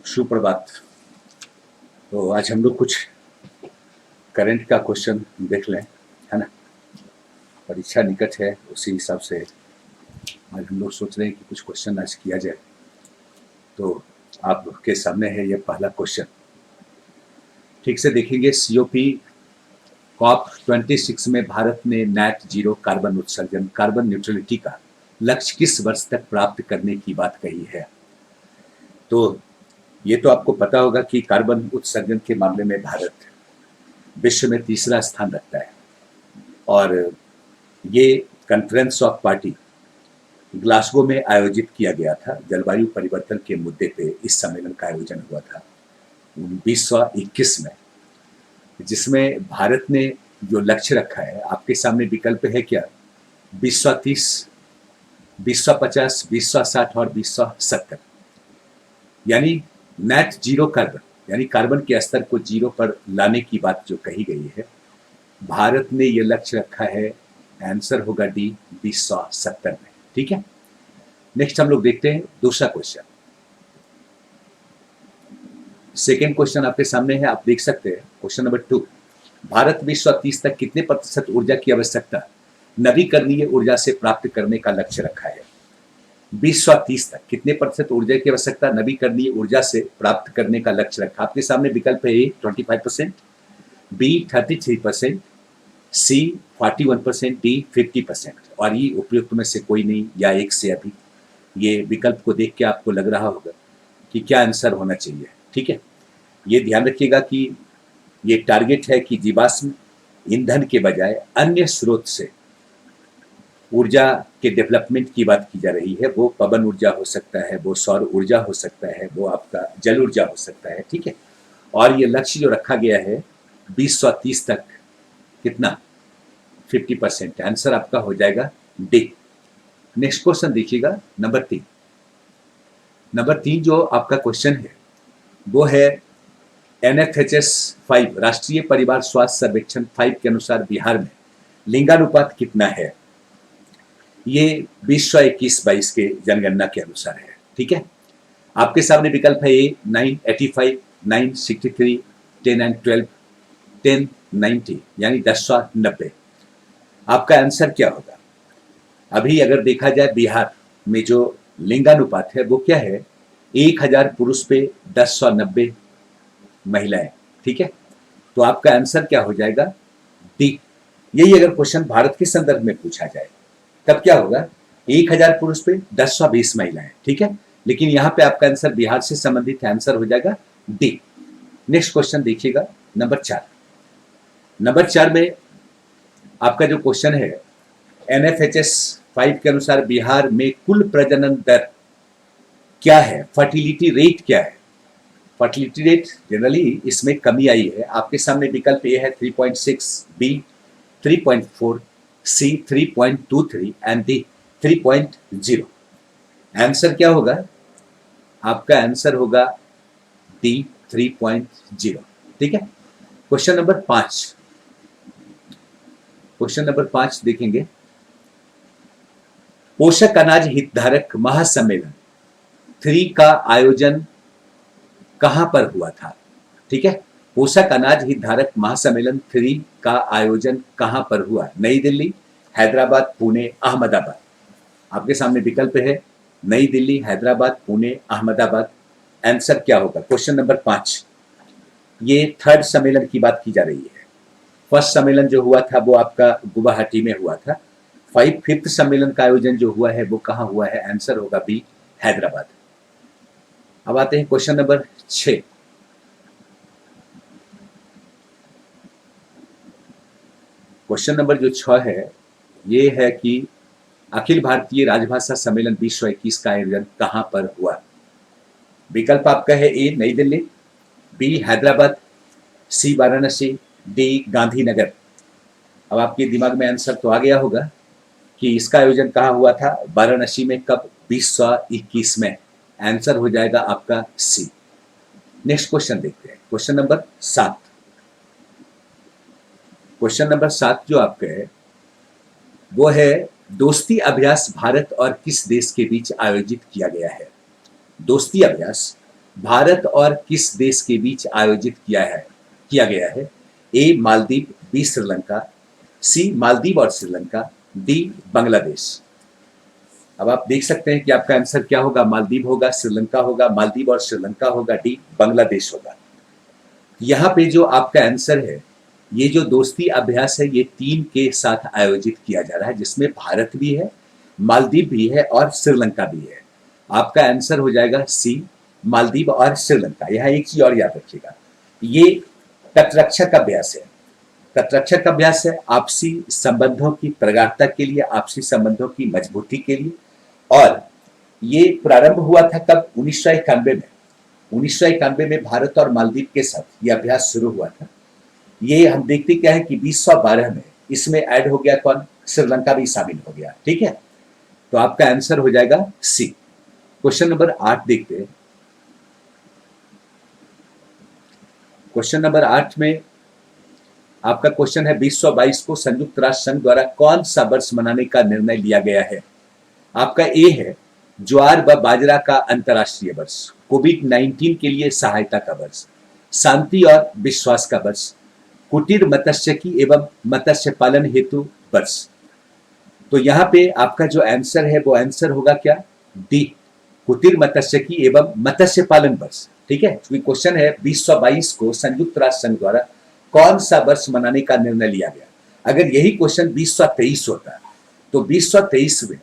सुप्रभात। तो आज हम लोग कुछ करंट का क्वेश्चन देख लें, है ना। परीक्षा निकट है, उसी हिसाब से आज हम लोग सोच रहे हैं कि कुछ क्वेश्चन आज किया जाए। तो आपके सामने है ये पहला क्वेश्चन। ठीक से देखेंगे। सीओपी कॉप 26 में भारत ने नेट जीरो कार्बन उत्सर्जन कार्बन न्यूट्रलिटी का लक्ष्य किस वर्ष तक प्राप्त करने की बात कही है। तो ये तो आपको पता होगा कि कार्बन उत्सर्जन के मामले में भारत विश्व में तीसरा स्थान रखता है और ये कॉन्फ्रेंस ऑफ पार्टी ग्लासगो में आयोजित किया गया था। जलवायु परिवर्तन के मुद्दे पे इस सम्मेलन का आयोजन हुआ था 2021 में, जिसमें भारत ने जो लक्ष्य रखा है, आपके सामने विकल्प है क्या, 2030, 2050, 2060 और 2070। यानी नेट जीरो कार्बन, यानी कार्बन के स्तर को जीरो पर लाने की बात जो कही गई है, भारत ने ये लक्ष्य रखा है। आंसर होगा डी, 2070 में। ठीक है। नेक्स्ट हम लोग देखते हैं दूसरा क्वेश्चन। सेकेंड क्वेश्चन आपके सामने है, आप देख सकते हैं। क्वेश्चन नंबर 2, भारत 2030 तक कितने प्रतिशत ऊर्जा की आवश्यकता नवीकरणीय ऊर्जा से प्राप्त करने का लक्ष्य रखा है। 2030 तक कितने प्रतिशत ऊर्जा की आवश्यकता नवीकरणीय ऊर्जा से प्राप्त करने का लक्ष्य रखा। आपके सामने विकल्प है ए 25%, बी 33%, सी 41%, डी 50%। और ये उपयुक्त में से कोई नहीं या एक से अधिक। ये विकल्प को देख के आपको लग रहा होगा कि क्या आंसर होना चाहिए। ठीक है। ये ध्यान रखिएगा कि ये टारगेट है कि जीवाश्म ईंधन के बजाय अन्य स्रोत से ऊर्जा के डेवलपमेंट की बात की जा रही है। वो पवन ऊर्जा हो सकता है, वो सौर ऊर्जा हो सकता है, वो आपका जल ऊर्जा हो सकता है। ठीक है। और ये लक्ष्य जो रखा गया है 2030 तक, कितना, 50%। आंसर आपका हो जाएगा डी। नेक्स्ट क्वेश्चन देखिएगा, नंबर 3। नंबर 3 जो आपका क्वेश्चन है वो है NFHS 5 राष्ट्रीय परिवार स्वास्थ्य सर्वेक्षण 5 के अनुसार बिहार में लिंगानुपात कितना है। ये 2021-22 के जनगणना के अनुसार है। ठीक है। आपके सामने विकल्प है ए 985, 963, 10 एंड 12, 10, 90, यानी 10/90। आपका आंसर क्या होगा। अभी अगर देखा जाए बिहार में जो लिंगानुपात है वो क्या है, 1000 पुरुष पे 10/90 महिलाएं। ठीक है। तो आपका आंसर क्या हो जाएगा, डी। यही अगर क्वेश्चन भारत के संदर्भ में पूछा जाए तब क्या होगा, 1000 पुरुष पे 10/20 महिलाएं। ठीक है। लेकिन यहां पे आपका आंसर बिहार से संबंधित है, आंसर हो जाएगा डी। नेक्स्ट क्वेश्चन देखिएगा, नंबर 4। नंबर 4 में आपका जो क्वेश्चन है, NFHS 5 के अनुसार बिहार में कुल प्रजनन दर क्या है, फर्टिलिटी रेट क्या है। फर्टिलिटी रेट जनरली इसमें कमी आई है। आपके सामने विकल्प ए है 3.6, B 3.4, C 3.23 and D 3.0। Answer क्या होगा, आपका आंसर होगा डी 3.0। ठीक है। Question number 5। क्वेश्चन नंबर 5 देखेंगे, पोषक अनाज हितधारक महासम्मेलन 3 का आयोजन कहां पर हुआ था। ठीक है। पोषक अनाज हितधारक महासम्मेलन 3 का आयोजन कहां पर हुआ, नई दिल्ली, हैदराबाद, पुणे, अहमदाबाद। आपके सामने विकल्प है नई दिल्ली, हैदराबाद, पुणे, अहमदाबाद। आंसर क्या होगा। क्वेश्चन नंबर 5, ये थर्ड सम्मेलन की बात की जा रही है। फर्स्ट सम्मेलन जो हुआ था वो आपका गुवाहाटी में हुआ था। फिफ्थ सम्मेलन का आयोजन जो हुआ है वो कहां हुआ है, आंसर होगा बी, हैदराबाद। अब आते हैं क्वेश्चन नंबर 6। क्वेश्चन नंबर जो 6 है ये है कि अखिल भारतीय राजभाषा सम्मेलन 2021 का आयोजन कहां पर हुआ। विकल्प आपका है ए नई दिल्ली, बी हैदराबाद, सी वाराणसी, डी गांधीनगर। अब आपके दिमाग में आंसर तो आ गया होगा कि इसका आयोजन कहां हुआ था, वाराणसी में, कब, 2021 में। आंसर हो जाएगा आपका सी। नेक्स्ट क्वेश्चन देखते हैं, क्वेश्चन नंबर 7। क्वेश्चन नंबर 7 जो आपका है वो है दोस्ती अभ्यास भारत और किस देश के बीच आयोजित किया गया है। दोस्ती अभ्यास भारत और किस देश के बीच आयोजित किया गया है? ए मालदीव, बी श्रीलंका, सी मालदीव और श्रीलंका, डी बांग्लादेश। अब आप देख सकते हैं कि आपका आंसर क्या होगा, मालदीव होगा, श्रीलंका होगा, मालदीव और श्रीलंका होगा, डी बांग्लादेश होगा। यहाँ पे जो आपका आंसर है, ये जो दोस्ती अभ्यास है, ये 3 के साथ आयोजित किया जा रहा है, जिसमें भारत भी है, मालदीव भी है और श्रीलंका भी है। आपका आंसर हो जाएगा सी, मालदीव और श्रीलंका। यहाँ एक चीज और याद रखिएगा, ये तटरक्षक अभ्यास है। तटरक्षक अभ्यास है आपसी संबंधों की प्रगाढ़ता के लिए, आपसी संबंधों की मजबूती के लिए। और ये प्रारंभ हुआ था कब? 1991 में। 1991 में भारत और मालदीव के साथ ये अभ्यास शुरू हुआ था। ये हम देखते क्या है कि 2012 में इसमें ऐड हो गया कौन? श्रीलंका भी शामिल हो गया। ठीक है, तो आपका आंसर हो जाएगा सी। क्वेश्चन नंबर 8 देखते हैं। क्वेश्चन नंबर 8 में आपका क्वेश्चन है 2022 को संयुक्त राष्ट्र संघ द्वारा कौन सा वर्ष मनाने का निर्णय लिया गया है? आपका ए है ज्वार व बाजरा का अंतर्राष्ट्रीय वर्ष, कोविड-19 के लिए सहायता का वर्ष, शांति और विश्वास का वर्ष, कुटीर मत्स्यिकी एवं मत्स्य पालन हेतु वर्ष। तो यहाँ पे आपका जो आंसर है वो आंसर होगा क्या? डी, कुटीर मत्स्यिकी एवं मत्स्य पालन वर्ष। ठीक है, क्योंकि क्वेश्चन है 2022 को संयुक्त राष्ट्र संघ द्वारा कौन सा वर्ष मनाने का निर्णय लिया गया। अगर यही क्वेश्चन 2023 होता तो 2023 में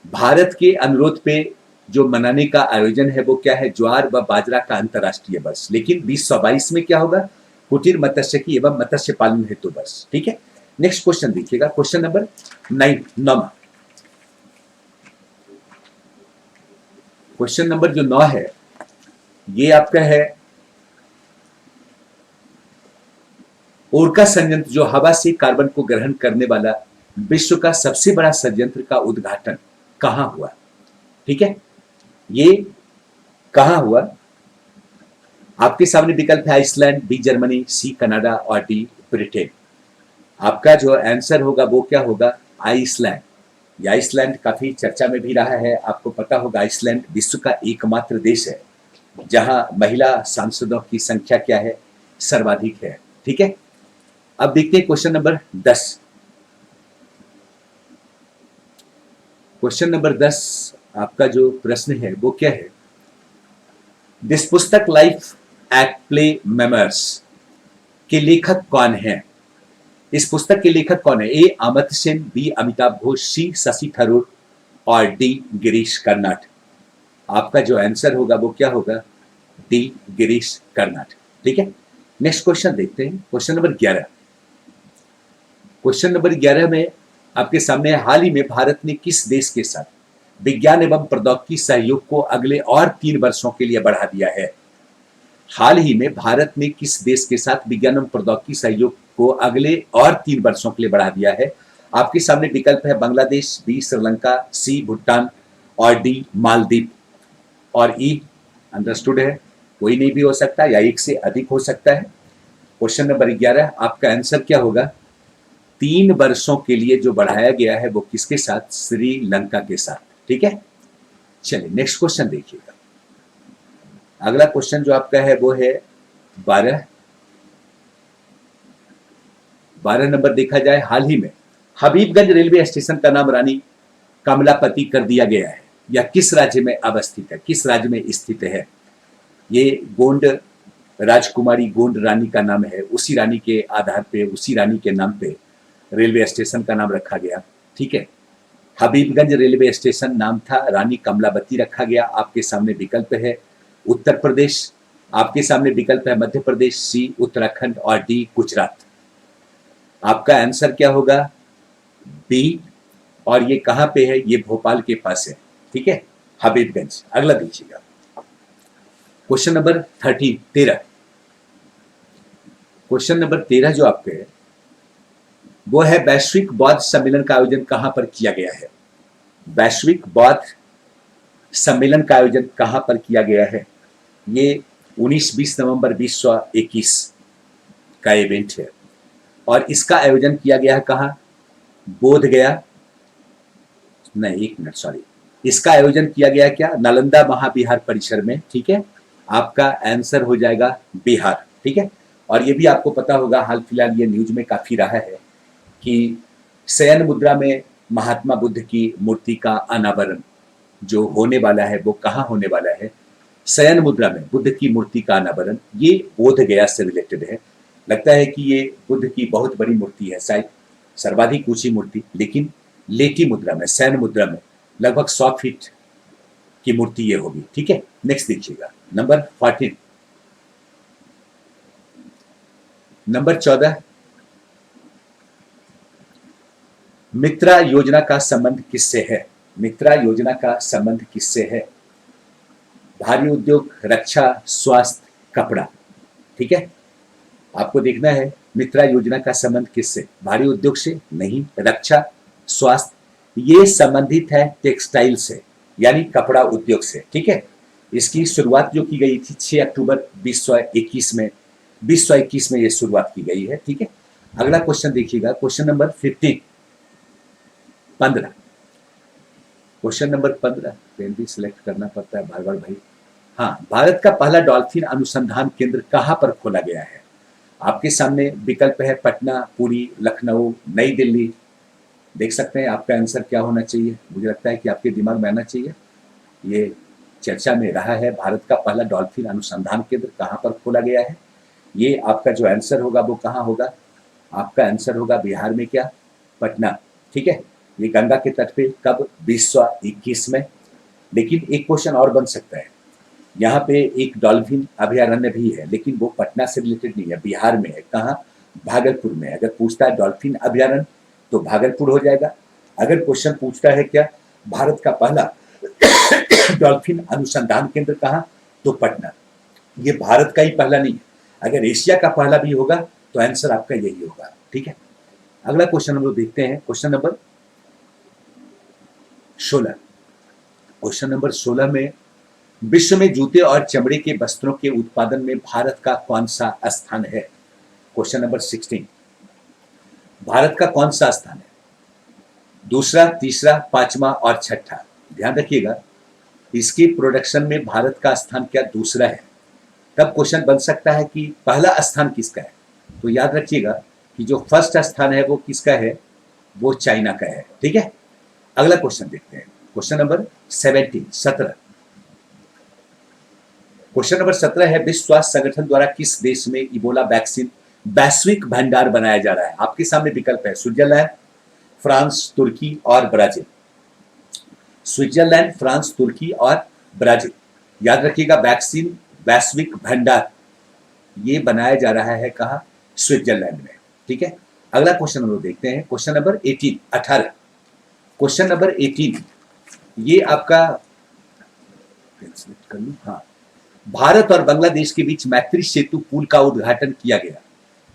भारत के अनुरोध पे जो मनाने का आयोजन है वो क्या है? ज्वार व बाजरा का अंतर्राष्ट्रीय वर्ष। लेकिन 2022 में क्या होगा? कुटीर मत्स्यिकी एवं मत्स्य पालन हेतु वर्ष। ठीक है, नेक्स्ट क्वेश्चन देखिएगा, क्वेश्चन नंबर 9। क्वेश्चन नंबर जो 9 है ये आपका है ओरका संयंत्र, जो हवा से कार्बन को ग्रहण करने वाला विश्व का सबसे बड़ा संयंत्र का उद्घाटन कहां हुआ? ठीक है, ये कहां हुआ? आपके सामने विकल्प है Iceland, B Germany, C Canada और डी ब्रिटेन। आपका जो आंसर होगा वो क्या होगा? आइसलैंड। ये आइसलैंड काफी चर्चा में भी रहा है। आपको पता होगा आइसलैंड विश्व का एकमात्र देश है जहां महिला सांसदों की संख्या क्या है? सर्वाधिक है। ठीक है, अब देखते हैं क्वेश्चन नंबर 10। क्वेश्चन नंबर 10 आपका जो प्रश्न है वो क्या है? दिस पुस्तक लाइफ एट प्ले मेमर्स के लेखक कौन है? इस पुस्तक के लेखक कौन है? ए अमिताभ सेन, बी अमिताभ घोष, सी शशि थरूर और डी गिरीश कर्नाड। आपका जो आंसर होगा वो क्या होगा? डी गिरीश कर्नाड। ठीक है, नेक्स्ट क्वेश्चन देखते हैं, क्वेश्चन नंबर 11। क्वेश्चन नंबर 11 में आपके सामने हाल ही में भारत ने किस देश के साथ विज्ञान एवं प्रौद्योगिकी सहयोग को अगले और 3 वर्षों के लिए बढ़ा दिया है? हाल ही में भारत ने किस देश के साथ विज्ञान एवं प्रौद्योगिकी सहयोग को अगले और 3 वर्षों के लिए बढ़ा दिया है? आपके सामने विकल्प है बांग्लादेश, बी श्रीलंका, सी भूटान और डी मालदीव। और ई अंडरस्टूड है, कोई नहीं भी हो सकता या एक से अधिक हो सकता है। क्वेश्चन नंबर 11 आपका आंसर क्या होगा? 3 वर्षों के लिए जो बढ़ाया गया है वो किसके साथ? श्रीलंका के साथ। ठीक है, चलिए नेक्स्ट क्वेश्चन देखिएगा। अगला क्वेश्चन जो आपका है वो है 12 नंबर देखा जाए। हाल ही में हबीबगंज रेलवे स्टेशन का नाम रानी कमलापति कर दिया गया है, या किस राज्य में अवस्थित है? किस राज्य में स्थित है? ये गोंड राजकुमारी गोंड रानी का नाम है, उसी रानी के आधार पे, उसी रानी के नाम पे रेलवे स्टेशन का नाम रखा गया। ठीक है, हबीबगंज रेलवे स्टेशन नाम था, रानी कमलावती रखा गया। आपके सामने विकल्प है उत्तर प्रदेश, आपके सामने विकल्प है मध्य प्रदेश, सी उत्तराखंड और डी गुजरात। आपका आंसर क्या होगा? बी। और ये कहां पे है? ये भोपाल के पास है। ठीक है, हबीबगंज। अगला देखिएगा, क्वेश्चन नंबर 13। क्वेश्चन नंबर 13 जो आपके है वो है वैश्विक बौद्ध सम्मेलन का आयोजन कहां पर किया गया है? वैश्विक बौद्ध सम्मेलन का आयोजन कहां पर किया गया है? ये 19-20 नवंबर 2021 का इवेंट है और इसका आयोजन किया गया है कहां? बोध गया, नहीं एक मिनट सॉरी, इसका आयोजन किया गया क्या? नालंदा महाविहार परिसर में। ठीक है, आपका आंसर हो जाएगा बिहार। ठीक है, और ये भी आपको पता होगा, हाल फिलहाल ये न्यूज में काफी रहा है कि शयन मुद्रा में महात्मा बुद्ध की मूर्ति का अनावरण जो होने वाला है वो कहाँ होने वाला है? शयन मुद्रा में बुद्ध की मूर्ति का अनावरण, ये बोध गया से रिलेटेड है। लगता है कि ये बुद्ध की बहुत बड़ी मूर्ति है, शायद सर्वाधिक ऊंची मूर्ति, लेकिन लेटी मुद्रा में, शयन मुद्रा में लगभग 100 फीट की मूर्ति ये होगी। ठीक है, नेक्स्ट देखिएगा नंबर 14। नंबर 14, मित्रा योजना का संबंध किससे है? मित्रा योजना का संबंध किससे है? भारी उद्योग, रक्षा, स्वास्थ्य, कपड़ा। ठीक है, आपको देखना है मित्रा योजना का संबंध किससे? भारी उद्योग से नहीं, रक्षा, स्वास्थ्य, ये संबंधित है टेक्सटाइल से, यानी कपड़ा उद्योग से। ठीक है, इसकी शुरुआत जो की गई थी 6 अक्टूबर 2021 में, 2021 में ये शुरुआत की गई है। ठीक है, अगला क्वेश्चन देखिएगा, question number 15। Question number 15, pen भी सिलेक्ट करना पड़ता है बार बार भाई। हाँ, भारत का पहला डॉल्फिन अनुसंधान केंद्र कहाँ पर खोला गया है? आपके सामने विकल्प है पटना, पुरी, लखनऊ, नई दिल्ली। देख सकते हैं आपका आंसर क्या होना चाहिए। मुझे लगता है कि आपके दिमाग में आना चाहिए, ये चर्चा में रहा है, भारत का पहला डॉल्फिन अनुसंधान केंद्र कहाँ पर खोला गया है। ये आपका जो आंसर होगा वो कहाँ होगा? आपका आंसर होगा बिहार में, क्या? पटना। ठीक है, ये गंगा के तट पे, कब? 2021 में। लेकिन एक क्वेश्चन और बन सकता है, यहाँ पे एक डॉल्फिन अभयारण्य भी है, लेकिन वो पटना से रिलेटेड नहीं है, बिहार में है। कहाँ? भागलपुर में। अगर पूछता है डॉल्फिन अभयारण्य तो भागलपुर हो जाएगा। अगर क्वेश्चन पूछता है क्या भारत का पहला डॉल्फिन अनुसंधान केंद्र कहाँ, तो पटना। ये भारत का ही पहला नहीं है, अगर एशिया का पहला भी होगा तो आंसर आपका यही होगा। ठीक है, अगला क्वेश्चन हम लोग देखते हैं, क्वेश्चन नंबर 16। क्वेश्चन नंबर 16 में, विश्व में जूते और चमड़े के वस्त्रों के उत्पादन में भारत का कौन सा स्थान है? क्वेश्चन नंबर 16, भारत का कौन सा स्थान है? दूसरा, तीसरा, पांचवा और छठा। ध्यान रखिएगा, इसके प्रोडक्शन में भारत का स्थान क्या? दूसरा है। तब क्वेश्चन बन सकता है कि पहला स्थान किसका है, तो याद रखिएगा कि जो फर्स्ट स्थान है वो किसका है? वो चाइना का है। ठीक है, अगला क्वेश्चन देखते हैं, क्वेश्चन नंबर 17। क्वेश्चन नंबर 17 है, विश्व स्वास्थ्य संगठन द्वारा किस देश में इबोला वैक्सीन वैश्विक भंडार बनाया जा रहा है? आपके सामने विकल्प है स्विट्जरलैंड, फ्रांस, तुर्की और ब्राजील। स्विट्जरलैंड, फ्रांस, तुर्की और ब्राजील। याद रखिएगा, वैक्सीन वैश्विक भंडार ये बनाया जा रहा है कहाँ? स्विट्जरलैंड में। ठीक है, अगला क्वेश्चन हम लोग देखते हैं, क्वेश्चन नंबर 18। क्वेश्चन नंबर 18, ये आपका कर लूं, हाँ, भारत और बांग्लादेश के बीच मैत्री सेतु पुल का उद्घाटन किया गया,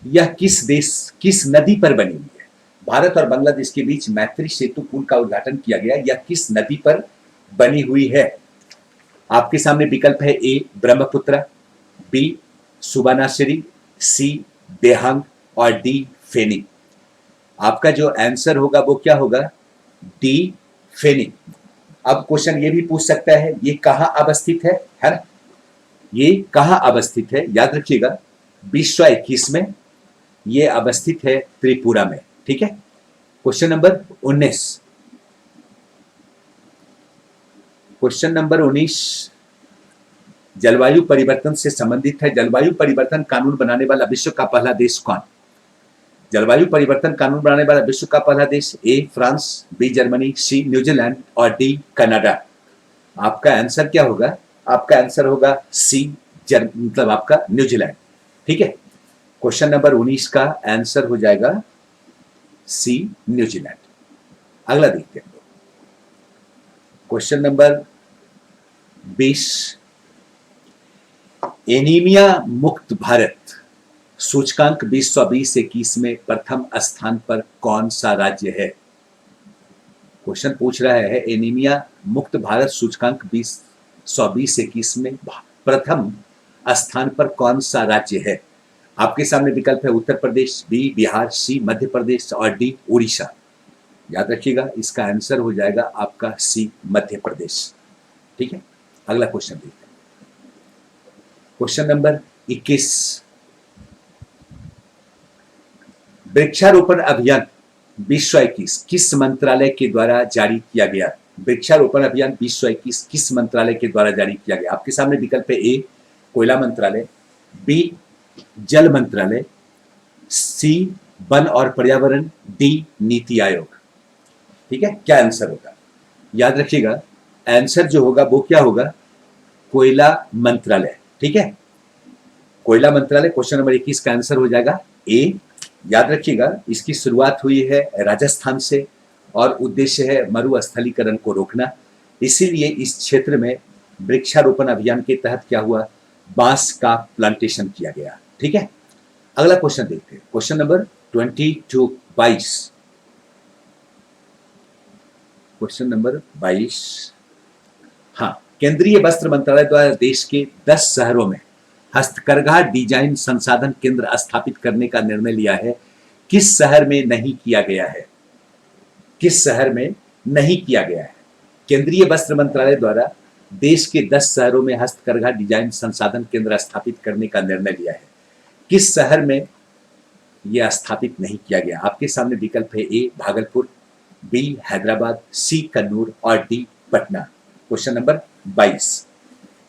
यह किस देश, किस नदी पर बनी हुई है? भारत और बांग्लादेश के बीच मैत्री सेतु पुल का उद्घाटन किया गया, यह किस नदी पर बनी हुई है? आपके सामने विकल्प है, ए ब्रह्मपुत्र, बी सुबर्णशरी, सी देहांग और डी फेनी। आपका जो आंसर होगा वो क्या होगा? डी फेनी। अब क्वेश्चन ये भी पूछ सकता है ये कहाँ अवस्थित है ना? ये कहाँ अवस्थित है? याद रखिएगा 2021 में ये अवस्थित है त्रिपुरा में। ठीक है, क्वेश्चन नंबर 19। क्वेश्चन नंबर 19 जलवायु परिवर्तन से संबंधित है। जलवायु परिवर्तन कानून बनाने वाला विश्व का पहला देश कौन? जलवायु परिवर्तन कानून बनाने वाला विश्व का पहला देश, A France, B Germany, C New Zealand और डी कनाडा। आपका आंसर क्या होगा? आपका आंसर होगा सी, मतलब आपका न्यूजीलैंड। ठीक है, क्वेश्चन नंबर 19 का आंसर हो जाएगा सी, न्यूजीलैंड। अगला देखते हैं, क्वेश्चन नंबर 20, एनीमिया मुक्त भारत सूचकांक 2020-21 में प्रथम स्थान पर कौन सा राज्य है? क्वेश्चन पूछ रहा है एनीमिया मुक्त भारत सूचकांक 2020-21 में प्रथम स्थान पर कौन सा राज्य है? आपके सामने विकल्प है उत्तर प्रदेश, बी बिहार, सी मध्य प्रदेश और डी उड़ीसा। याद रखिएगा, इसका आंसर हो जाएगा आपका सी, मध्य प्रदेश। ठीक है, अगला क्वेश्चन देखते हैं, क्वेश्चन नंबर 21, वृक्षारोपण अभियान विश्व 21 किस मंत्रालय के द्वारा जारी किया गया? वृक्षारोपण अभियान विश्व 21 किस मंत्रालय के द्वारा जारी किया गया? आपके सामने विकल्प है, ए कोयला मंत्रालय, बी जल मंत्रालय, सी वन और पर्यावरण, डी नीति आयोग। ठीक है, क्या आंसर होगा? याद रखिएगा, आंसर जो होगा वो क्या होगा? कोयला मंत्रालय। ठीक है, कोयला मंत्रालय क्वेश्चन नंबर 21 का आंसर हो जाएगा ए। याद रखिएगा, इसकी शुरुआत हुई है राजस्थान से और उद्देश्य है मरुस्थलीकरण को रोकना। इसीलिए इस क्षेत्र में वृक्षारोपण अभियान के तहत क्या हुआ? बांस का प्लांटेशन किया गया। ठीक है, अगला क्वेश्चन देखते हैं, क्वेश्चन नंबर 22। क्वेश्चन नंबर 22, हाँ, केंद्रीय वस्त्र मंत्रालय द्वारा देश के 10 शहरों में हस्तकरघा डिजाइन संसाधन केंद्र स्थापित करने का निर्णय लिया है। किस शहर में नहीं किया गया है? किस शहर में नहीं किया गया है? केंद्रीय वस्त्र मंत्रालय द्वारा देश के 10 शहरों में हस्तकरघा डिजाइन संसाधन केंद्र स्थापित करने का निर्णय लिया है। किस शहर में यह स्थापित नहीं किया गया? आपके सामने विकल्प है, ए भागलपुर, बी हैदराबाद, सी कन्नूर और डी पटना। क्वेश्चन नंबर 22,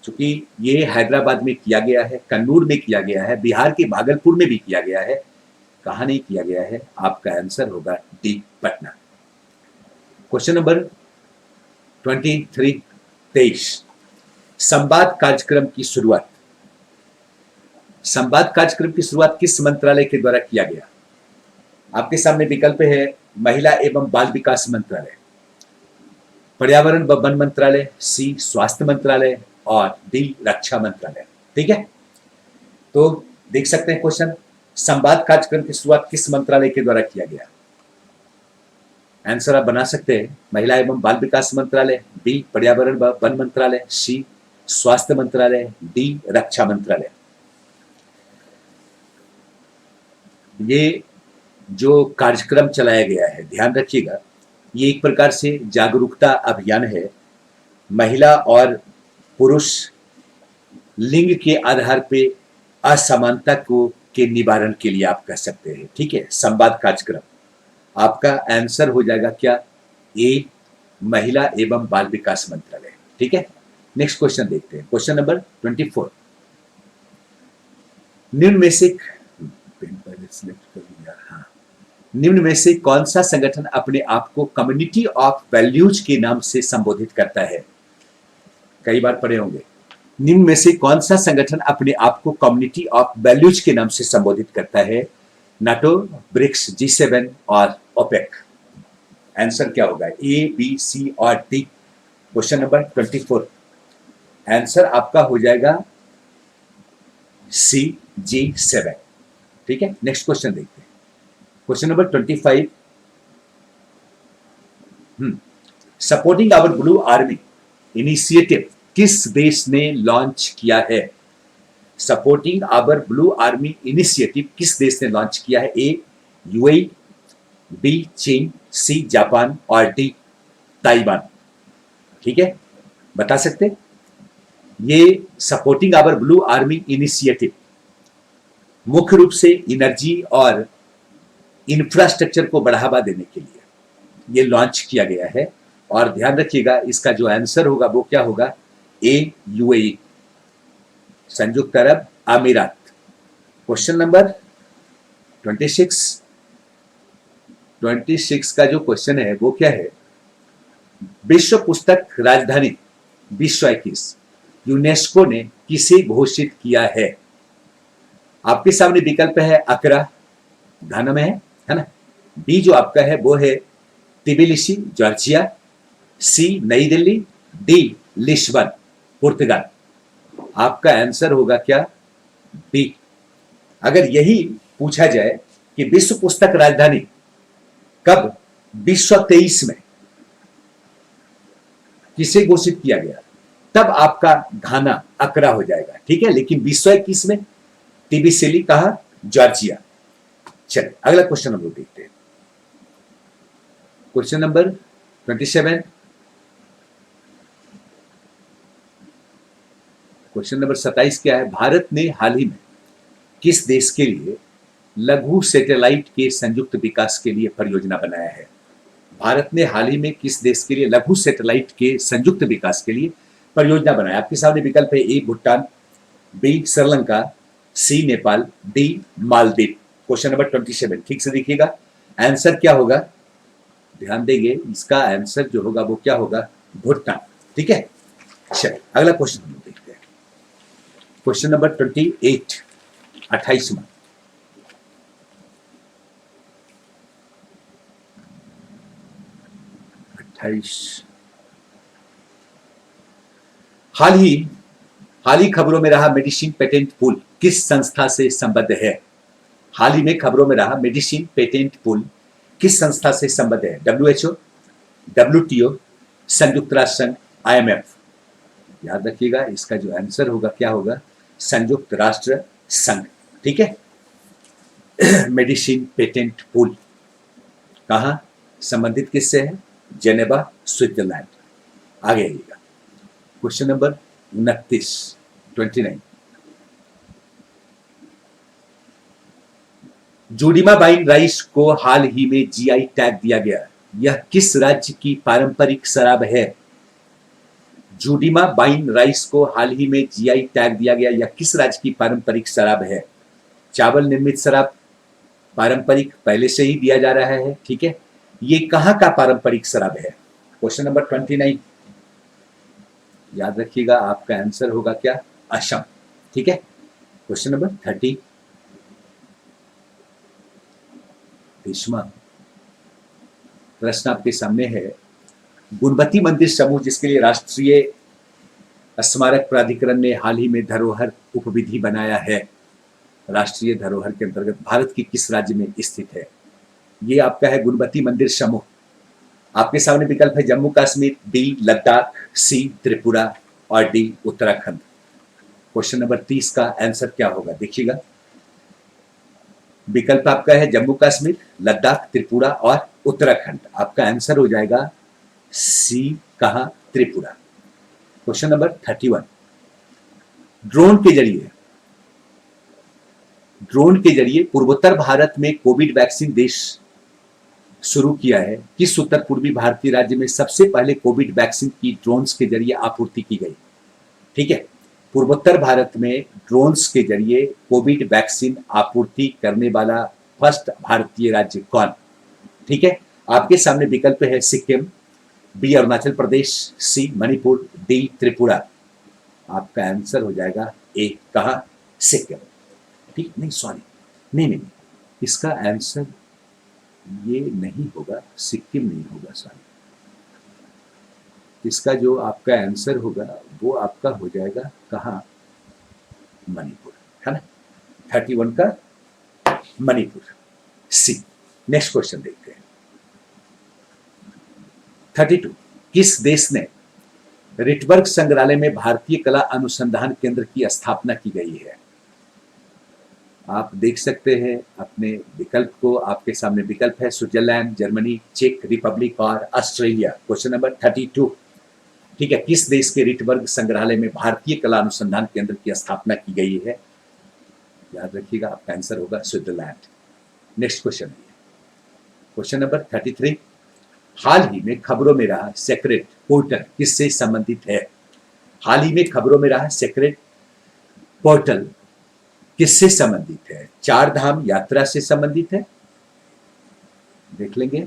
चूंकि ये हैदराबाद में किया गया है, कन्नूर में किया गया है, बिहार के भागलपुर में भी किया गया है, कहां नहीं किया गया है? आपका आंसर होगा डी पटना। क्वेश्चन नंबर 23, संवाद कार्यक्रम की शुरुआत किस मंत्रालय के द्वारा किया गया? आपके सामने विकल्प है, महिला एवं बाल विकास मंत्रालय, पर्यावरण व वन मंत्रालय, सी स्वास्थ्य मंत्रालय और डी रक्षा मंत्रालय। ठीक है, तो देख सकते हैं क्वेश्चन, संवाद कार्यक्रम की शुरुआत किस मंत्रालय के द्वारा किया गया? आंसर आप बना सकते हैं, महिला एवं बाल विकास मंत्रालय, बी पर्यावरण व वन मंत्रालय, सी स्वास्थ्य मंत्रालय, डी रक्षा मंत्रालय। ये जो कार्यक्रम चलाया गया है, ध्यान रखिएगा, ये एक प्रकार से जागरूकता अभियान है। महिला और पुरुष लिंग के आधार पे असमानता को के निवारण के लिए आप कह सकते हैं। ठीक है, संवाद कार्यक्रम, आपका आंसर हो जाएगा क्या? ए महिला एवं बाल विकास मंत्रालय। ठीक है, नेक्स्ट क्वेश्चन देखते हैं, क्वेश्चन नंबर 24, निम्न में से कौन सा संगठन अपने आप को कम्युनिटी ऑफ वैल्यूज के नाम से संबोधित करता है? कई बार पढ़े होंगे, निम्न में से कौन सा संगठन अपने आप को कम्युनिटी ऑफ वैल्यूज के नाम से संबोधित करता है? नाटो, ब्रिक्स, G7 और ओपेक। आंसर क्या होगा? ए, बी, सी और डी। क्वेश्चन नंबर 24, आंसर आपका हो जाएगा सी, G7। ठीक है, नेक्स्ट क्वेश्चन देखते हैं, question number 25, supporting our blue army initiative किस देश ने लॉन्च किया है? Supporting our blue army initiative किस देश ने लॉन्च किया है? ए यूएई, बी चीन, सी जापान और डी ताइवान। ठीक है, बता सकते? ये supporting our blue army initiative मुख्य रूप से एनर्जी और इंफ्रास्ट्रक्चर को बढ़ावा देने के लिए ये लॉन्च किया गया है। और ध्यान रखिएगा, इसका जो आंसर होगा वो क्या होगा? ए यूएई, संयुक्त अरब अमीरात। क्वेश्चन नंबर 26 का जो क्वेश्चन है वो क्या है? विश्व पुस्तक राजधानी विश्व 21 यूनेस्को ने किसे घोषित किया है? आपके सामने विकल्प है, अकरा घाना में है ना, बी जो आपका है वो है तिबिलिसी जॉर्जिया, सी नई दिल्ली, डी लिस्बन पुर्तगाल। आपका आंसर होगा क्या? बी। अगर यही पूछा जाए कि विश्व पुस्तक राजधानी कब विश्व 23 में किसे घोषित किया गया, तब आपका घाना अकरा हो जाएगा। ठीक है, लेकिन विश्व 21 में तिबिलिसी कहा, जॉर्जिया। चलिए अगला क्वेश्चन हम लोग देखते हैं, क्वेश्चन नंबर 27, क्वेश्चन नंबर 27 क्या है? भारत ने हाल ही में किस देश के लिए लघु सैटेलाइट के संयुक्त विकास के लिए परियोजना बनाया है? भारत ने हाल ही में किस देश के लिए लघु सैटेलाइट के संयुक्त विकास के लिए परियोजना बनाया? आपके सामने विकल्प है: A Bhutan, B Sri Lanka, C Nepal, D Maldives. Question number 27 ठीक से देखिएगा, आंसर क्या होगा? ध्यान देंगे, इसका आंसर जो होगा वो क्या होगा? भूटान। ठीक है, चलिए अगला क्वेश्चन हम लोग देखते हैं। Question number 28, 28वां। हाल ही खबरों में रहा मेडिसिन पेटेंट पूल किस संस्था से संबद्ध है? हाल ही में खबरों में रहा मेडिसिन पेटेंट पूल किस संस्था से संबद्ध है? WHO, WTO, संयुक्त राष्ट्र संघ, IMF। याद रखिएगा, इसका जो आंसर होगा क्या होगा? संयुक्त राष्ट्र संघ। ठीक है। मेडिसिन पेटेंट पूल कहां संबंधित किससे है? Geneva, Switzerland. आगे आइएगा, question number 29। Judima wine rice को हाल ही में GI टैग दिया गया, यह किस राज्य की पारंपरिक शराब है? जोडिमा वाइन राइस को हाल ही में GI टैग दिया गया, यह किस राज्य की पारंपरिक शराब है? चावल निर्मित शराब पारंपरिक पहले से ही दिया जा रहा है। ठीक है, ये कहां का पारंपरिक शराब है? क्वेश्चन नंबर 29 याद रखिएगा, आपका आंसर होगा क्या? असम। ठीक है, क्वेश्चन नंबर 30 प्रश्न आपके सामने है। गुणवती मंदिर समूह, जिसके लिए राष्ट्रीय स्मारक प्राधिकरण ने हाल ही में धरोहर उपविधि बनाया है, राष्ट्रीय धरोहर के अंतर्गत भारत की किस राज्य में स्थित है? ये आपका है गुणवती मंदिर समूह। आपके सामने विकल्प है: जम्मू कश्मीर, बी लद्दाख, सी त्रिपुरा और डी उत्तराखंड। क्वेश्चन नंबर 30 का आंसर क्या होगा? देखिएगा, विकल्प आपका है जम्मू कश्मीर, लद्दाख, त्रिपुरा और उत्तराखंड। आपका आंसर हो जाएगा सी, कहां? त्रिपुरा। क्वेश्चन नंबर 31, ड्रोन के जरिए पूर्वोत्तर भारत में कोविड वैक्सीन देश शुरू किया है। किस उत्तर पूर्वी भारतीय राज्य में सबसे पहले कोविड वैक्सीन की ड्रोन्स के जरिए आपूर्ति की गई? ठीक है, पूर्वोत्तर भारत में ड्रोन्स के जरिए कोविड वैक्सीन आपूर्ति करने वाला फर्स्ट भारतीय राज्य कौन? ठीक है, आपके सामने विकल्प है: सिक्किम, बी अरुणाचल प्रदेश, सी मणिपुर, डी त्रिपुरा। आपका आंसर हो जाएगा ए, कहां? सिक्किम। ठीक नहीं, सॉरी, नहीं, इसका आंसर ये नहीं होगा, सिक्किम नहीं होगा, सॉरी। इसका जो आपका आंसर होगा वो आपका हो जाएगा कहां? मणिपुर, है ना? 31 का मणिपुर, सी। नेक्स्ट क्वेश्चन देखते हैं। 32, किस देश ने रिटबर्ग संग्रहालय में भारतीय कला अनुसंधान केंद्र की स्थापना की गई है? आप देख सकते हैं अपने विकल्प को, आपके सामने विकल्प है: स्विट्जरलैंड, जर्मनी, चेक रिपब्लिक और ऑस्ट्रेलिया। क्वेश्चन नंबर 32, ठीक है, किस देश के रिटबर्ग संग्रहालय में भारतीय कला अनुसंधान केंद्र की स्थापना की गई है? याद रखिएगा, आपका आंसर होगा Switzerland. Next question, question number 33, हाल ही में खबरों में रहा सेक्रेड पोर्टल किससे संबंधित है? हाल ही में खबरों में रहा सेक्रेड पोर्टल किससे संबंधित है? चार धाम यात्रा से संबंधित है, देख लेंगे,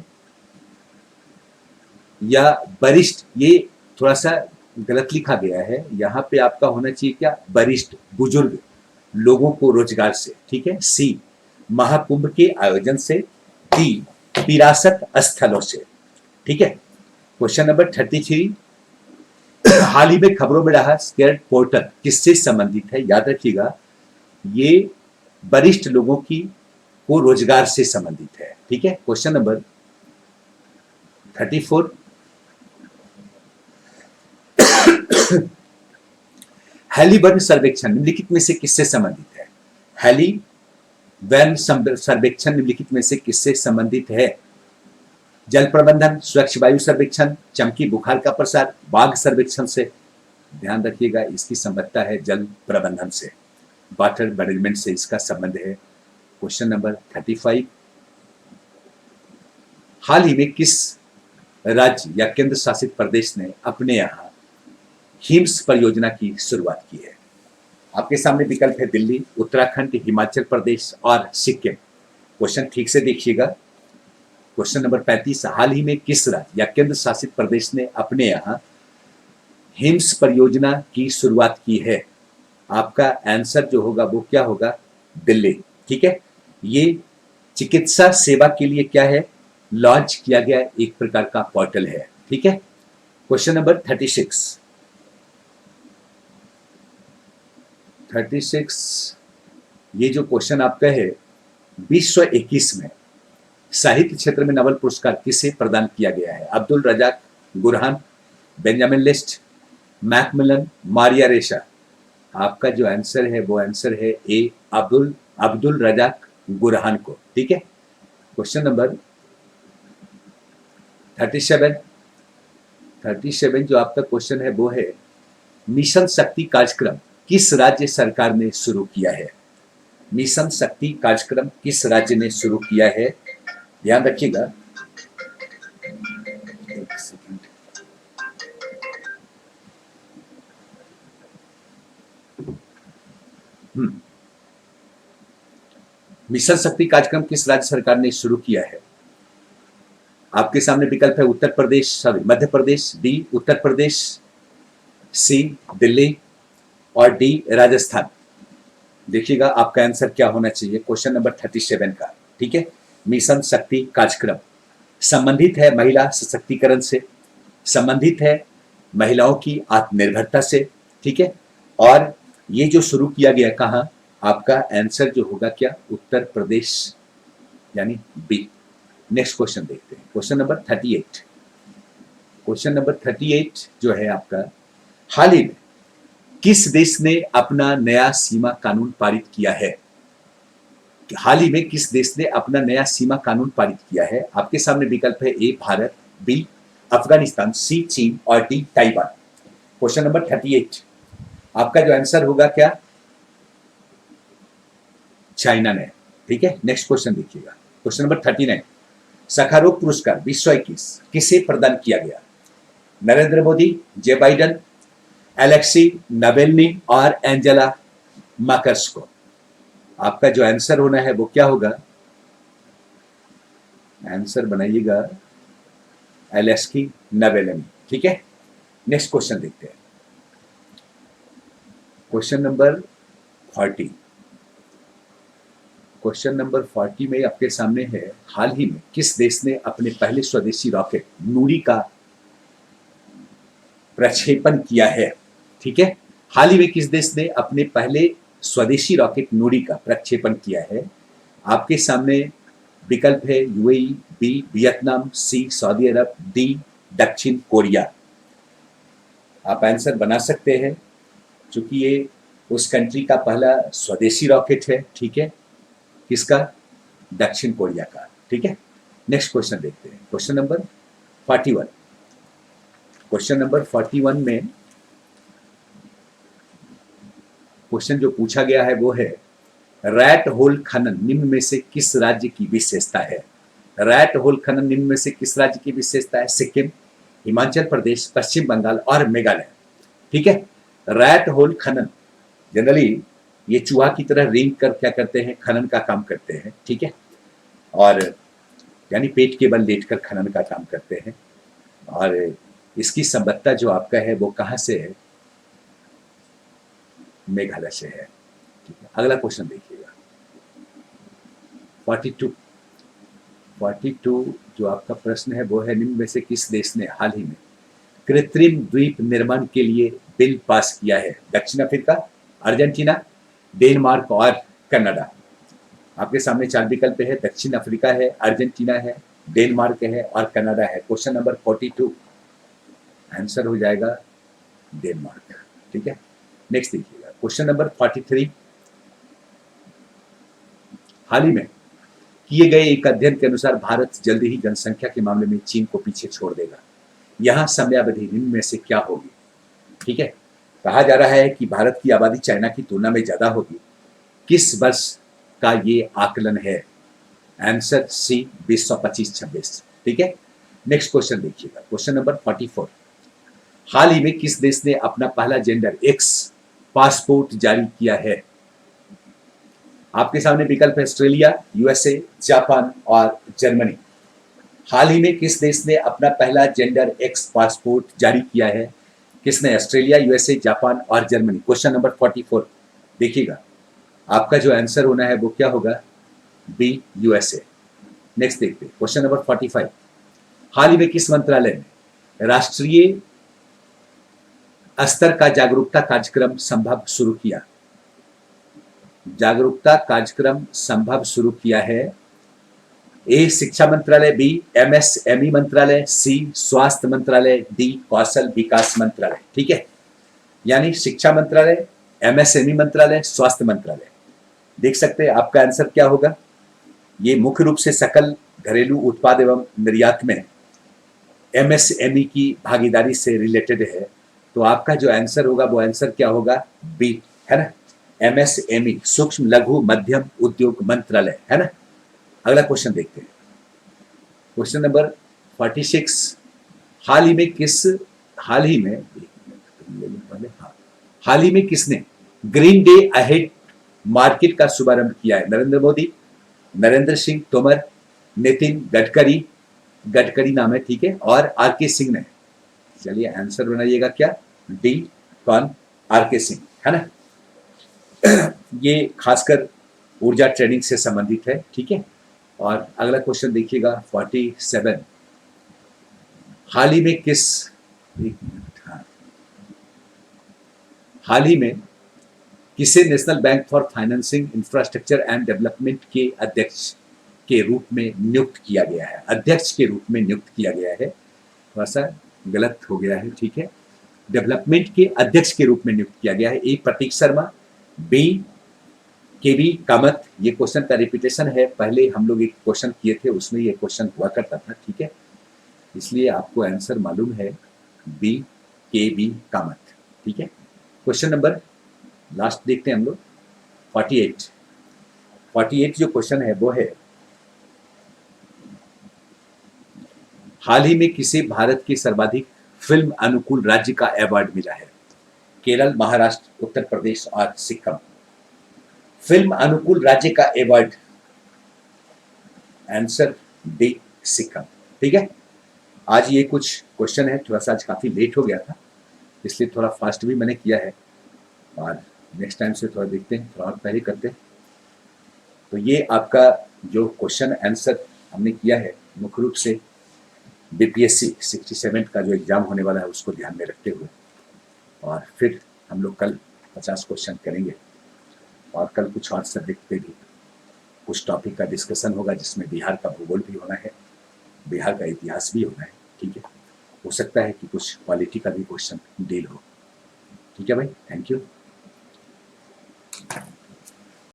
या वरिष्ठ, ये थोड़ा सा गलत लिखा गया है, यहां पे आपका होना चाहिए क्या? वरिष्ठ बुजुर्ग लोगों को रोजगार से। ठीक है, सी महाकुंभ के आयोजन से, डी विरासत स्थलों से। ठीक है, क्वेश्चन नंबर 33, हाल ही में खबरों में रहा सेक्रेड पोर्टल किससे संबंधित है? याद रखिएगा, ये वरिष्ठ लोगों की को रोजगार से संबंधित है। ठीक है, क्वेश्चन नंबर 34, हैलीबर्न सर्वेक्षण निम्नलिखित में से किससे संबंधित है? हैलीबर्न सर्वेक्षण निम्नलिखित में से किससे संबंधित है? जल प्रबंधन, स्वच्छ वायु सर्वेक्षण, चमकी बुखार का प्रसार, बाघ सर्वेक्षण से। ध्यान रखिएगा, इसकी संबद्धता है जल प्रबंधन से, वाटर मैनेजमेंट से इसका संबंध है। क्वेश्चन नंबर 35, हाल ही में किस राज्य या केंद्र शासित प्रदेश ने अपने यहाँ हिम्स परियोजना की शुरुआत की है? आपके सामने विकल्प है दिल्ली, उत्तराखंड, हिमाचल प्रदेश और सिक्किम। क्वेश्चन ठीक से देखिएगा। क्वेश्चन नंबर 35, हाल ही में किस राज्य या केंद्र शासित प्रदेश ने अपने यहाँ हिम्स परियोजना की शुरुआत की है? आपका आंसर जो होगा वो क्या होगा? दिल्ली। ठीक है, ये चिकित्सा सेवा के लिए क्या है? लॉन्च किया गया एक प्रकार का पोर्टल है। ठीक है, क्वेश्चन नंबर 36, ये जो क्वेश्चन आपका है, विश्व 21 में साहित्य क्षेत्र में नोबेल पुरस्कार किसे प्रदान किया गया है? Abdul Razak Gurnah, Benjamin List, MacMillan, Maria Ressa. आपका जो आंसर है वो आंसर है ए, अब्दुल रजाक गुरहान को। ठीक है, क्वेश्चन नंबर 37 जो आपका क्वेश्चन है वो है, मिशन शक्ति कार्यक्रम किस राज्य सरकार ने शुरू किया है? मिशन शक्ति कार्यक्रम किस राज्य ने शुरू किया है? ध्यान रखिएगा। एक सेकंड, मिशन शक्ति कार्यक्रम किस राज्य सरकार ने शुरू किया है? आपके सामने विकल्प है उत्तर प्रदेश, मध्य प्रदेश, डी उत्तर प्रदेश, सी दिल्ली और डी राजस्थान। देखिएगा आपका आंसर क्या होना चाहिए क्वेश्चन नंबर 37 का। ठीक है, मिशन शक्ति कार्यक्रम संबंधित है महिला सशक्तिकरण से, संबंधित है महिलाओं की आत्मनिर्भरता से। ठीक है, और ये जो शुरू किया गया कहाँ? आपका आंसर जो होगा क्या? उत्तर प्रदेश, यानी बी। नेक्स्ट क्वेश्चन देखते हैं, क्वेश्चन नंबर 38। क्वेश्चन नंबर 38 जो है आपका, हाल ही में किस देश ने अपना नया सीमा कानून पारित किया है? हाल ही में किस देश ने अपना नया सीमा कानून पारित किया है? आपके सामने विकल्प है ए भारत, बी अफगानिस्तान, सी चीन और डी ताइवान। क्वेश्चन नंबर 38, आपका जो आंसर होगा क्या? चाइना ने। ठीक है, नेक्स्ट क्वेश्चन देखिएगा, क्वेश्चन नंबर 39, सखारोव पुरस्कार विश्व 21 किसे प्रदान किया गया? नरेंद्र मोदी, जे बाइडन, एलेक्सी नावेल्नी और एंजेला मार्कस को। आपका जो आंसर होना है वो क्या होगा? आंसर बनाइएगा एलेक्सी नावेल्नी। ठीक है, नेक्स्ट क्वेश्चन देखते हैं, क्वेश्चन नंबर 40। क्वेश्चन नंबर 40 में आपके सामने है, हाल ही में किस देश ने अपने पहले स्वदेशी रॉकेट नूरी का प्रक्षेपण किया है? ठीक है, हाल ही में किस देश ने अपने पहले स्वदेशी रॉकेट नूरी का प्रक्षेपण किया है? आपके सामने विकल्प है UAE, B Vietnam, C Saudi Arabia, D दक्षिण कोरिया। आप आंसर बना सकते हैं, क्योंकि ये उस कंट्री का पहला स्वदेशी रॉकेट है। ठीक है, किसका? दक्षिण कोरिया का। ठीक है, नेक्स्ट क्वेश्चन देखते हैं, क्वेश्चन नंबर 41। क्वेश्चन नंबर 41 में क्वेश्चन जो पूछा गया है वो है, रैट होल खनन निम्न में से किस राज्य की विशेषता है? रैट होल खनन निम्न में से किस राज्य की विशेषता है? सिक्किम, हिमाचल प्रदेश, पश्चिम बंगाल और मेघालय। ठीक है, रैट होल खनन जनरली ये चूहा की तरह रेंग कर क्या करते हैं? खनन का काम करते हैं। ठीक है, और यानी पेट के बल लेटकर खनन का काम करते हैं, और इसकी संबद्धता जो आपका है वो कहाँ से है? मेघालय से है। ठीक है, अगला क्वेश्चन देखिएगा 42 जो आपका प्रश्न है वो है, निम्न में से किस देश ने हाल ही में कृत्रिम द्वीप निर्माण के लिए बिल पास किया है? दक्षिण अफ्रीका, अर्जेंटीना, डेनमार्क और कनाडा। आपके सामने 4 विकल्प है, दक्षिण अफ्रीका है, अर्जेंटीना है, डेनमार्क है और कनाडा है। क्वेश्चन नंबर 42 आंसर हो जाएगा डेनमार्क। ठीक है, नेक्स्ट देखिएगा क्वेश्चन नंबर 43। हाल ही में किए गए एक अध्ययन के अनुसार भारत जल्द ही जनसंख्या के मामले में चीन को पीछे छोड़ देगा। यहां समयावधि निम्न में से क्या होगी? ठीक है, कहा जा रहा है कि भारत की आबादी चाइना की तुलना में ज्यादा होगी। किस वर्ष का ये आकलन है? Answer C 2025-26। ठीक है, नेक्स्ट क्वेश्चन देखिएगा, क्वेश्चन नंबर 44। हाल ही में किस देश ने अपना पहला जेंडर एक्स पासपोर्ट जारी किया है? आपके सामने विकल्प है ऑस्ट्रेलिया, यूएसए, जापान और जर्मनी। हाल ही में किस देश ने अपना पहला जेंडर एक्स पासपोर्ट जारी किया है? किसने? ऑस्ट्रेलिया, यूएसए, जापान और जर्मनी। क्वेश्चन नंबर 44 देखिएगा, आपका जो आंसर होना है वो क्या होगा? B, USA. नेक्स्ट देखते हैं, क्वेश्चन नंबर 45। हाल ही में किस मंत्रालय ने राष्ट्रीय स्तर का जागरूकता कार्यक्रम संभव शुरू किया? जागरूकता कार्यक्रम संभव शुरू किया है? ए, शिक्षा मंत्रालय, बी, एमएसएमई मंत्रालय, सी, स्वास्थ्य मंत्रालय, डी, कौशल विकास मंत्रालय। ठीक है, यानी शिक्षा मंत्रालय, एमएसएमई मंत्रालय, स्वास्थ्य मंत्रालय। देख सकते हैं आपका आंसर क्या होगा। ये मुख्य रूप से सकल घरेलू उत्पाद एवं निर्यात में एमएसएमई की भागीदारी से रिलेटेड है। तो आपका जो आंसर होगा वो आंसर क्या होगा? बी, है ना, एमएसएमई, सूक्ष्म लघु मध्यम उद्योग मंत्रालय, है ना। अगला क्वेश्चन देखते हैं, क्वेश्चन नंबर 46। हाल ही में किसने ग्रीन डे अहेड मार्केट का शुभारंभ किया है? नरेंद्र मोदी, नरेंद्र सिंह तोमर, नितिन गडकरी, गडकरी नाम है, ठीक है, और आर के सिंह ने। चलिए आंसर बनाइएगा क्या? डी, कौन? आर के सिंह, है ना। ये खासकर ऊर्जा ट्रेडिंग से संबंधित है, ठीक है। और अगला क्वेश्चन देखिएगा 47। हाल ही में किसे national bank for financing infrastructure and development के अध्यक्ष के रूप में नियुक्त किया गया है? अध्यक्ष के रूप में नियुक्त किया गया है, थोड़ा सा गलत हो गया है, ठीक है। डेवलपमेंट के अध्यक्ष के रूप में नियुक्त किया गया है। ए, प्रतीक शर्मा, बी, केवी कामत। ये क्वेश्चन का रिपीटेशन है, पहले हम लोग एक क्वेश्चन किए थे उसमें ये क्वेश्चन हुआ करता था, ठीक है, इसलिए आपको आंसर मालूम है बी, केवी कामत, ठीक है। क्वेश्चन नंबर लास्ट देखते हैं हम लोग 48 जो क्वेश्चन है वो है, हाल ही में किसे भारत के सर्वाधिक फिल्म अनुकूल राज्य का अवार्ड मिला है? केरल, महाराष्ट्र, उत्तर प्रदेश और सिक्किम। फिल्म अनुकूल राज्य का अवार्ड, आंसर डी, सिक्किम, ठीक है। आज ये कुछ क्वेश्चन है, थोड़ा सा आज काफी लेट हो गया था इसलिए थोड़ा फास्ट भी मैंने किया है, और नेक्स्ट टाइम से थोड़ा देखते हैं, थोड़ा और पहले करते हैं। तो ये आपका जो क्वेश्चन आंसर हमने किया है मुख्य रूप से बीपीएससी 67 का जो एग्जाम होने वाला है उसको ध्यान में रखते हुए, और फिर हम लोग कल 50 क्वेश्चन करेंगे, और कल कुछ और सब्जेक्ट पे भी कुछ टॉपिक का डिस्कशन होगा जिसमें बिहार का भूगोल भी होना है, बिहार का इतिहास भी होना है, ठीक है। हो सकता है कि कुछ क्वालिटी का भी क्वेश्चन डील हो, ठीक है भाई। Thank you.